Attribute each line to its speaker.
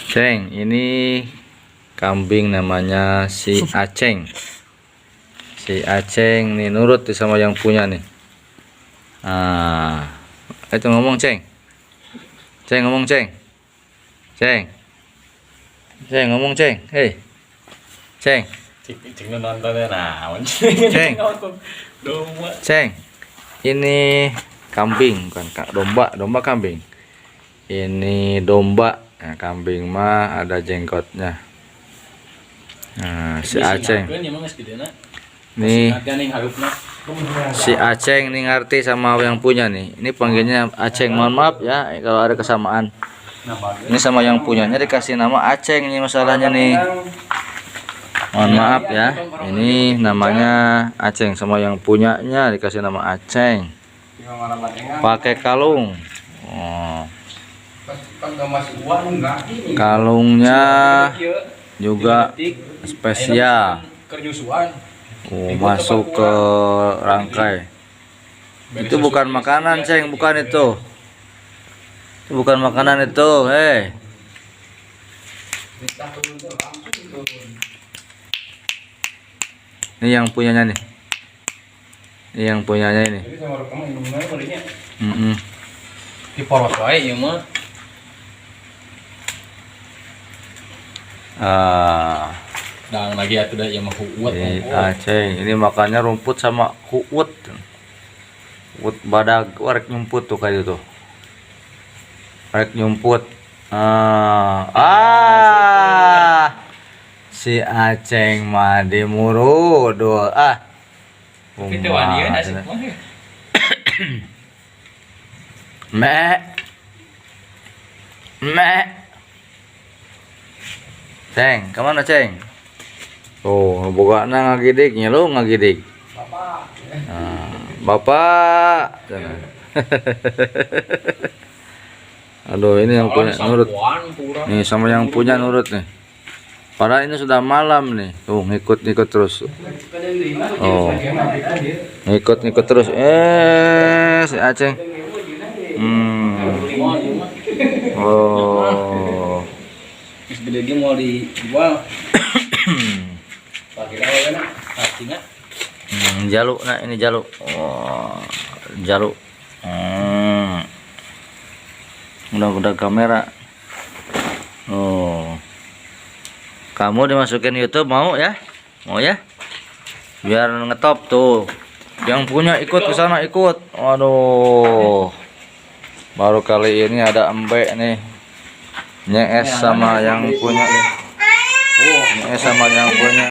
Speaker 1: Ceng, ini kambing namanya si Aceng. Si Aceng nih nurut sama yang punya nih. Nah, itu ngomong Ceng. Ceng ngomong Ceng. Ceng. Ceng ngomong Ceng. Hei. Ceng.
Speaker 2: Ceng nontonnya naon.
Speaker 1: Ceng. Ceng. Ini kambing bukan domba, domba kambing. Ini domba. Nah, kambing mah ada jenggotnya. Nah, si Aceng. Nih, si Aceng nih ngerti sama yang punya nih. Ini panggilnya Aceng. Mohon maaf ya kalau ada kesamaan. Ini sama yang punyanya dikasih nama Aceng nih masalahnya nih. Mohon maaf ya. Ini namanya Aceng sama yang punyanya dikasih nama Aceng. Pakai kalung. Oh. Kalungnya juga spesial. Oh, masuk ke rangkai. Itu bukan makanan, Ceng, bukan itu. Itu bukan makanan itu, hei. Ini yang punyanya nih. Ini yang punyanya ini.
Speaker 2: Di poros wae ieu mah. Dang lagi atuh da ieu mah kuut.
Speaker 1: Aceng, ini makannya rumput sama kuut. Kuut badag warek nyumput tuh kayak itu. Warek nyumput. Si Aceng mah dimurudul.
Speaker 2: Itu wanieu asik mah.
Speaker 1: Mek. Ceng, kemana Ceng? Oh, bogana ngagidik, nyelu ngagidik. Bapak. Bapak. Aduh, ini yang punya nurut. Nih sama yang punya nurut nih. Padahal ini sudah malam nih. Tuh ngikut terus. Oh, ngikut terus. Si Aceng. Oh.
Speaker 2: Gede dia mau dijual. Pakai awalnya artinya.
Speaker 1: Jaluk nak ini jaluk. Oh, jaluk. Udah kamera. Oh. Kamu dimasukin YouTube mau ya? Mau ya? Biar ngetop tuh. Yang punya ikut ke sana ikut. Waduh. Baru kali ini ada embek nih. Nyes sama yang punya. Nyes sama yang punya.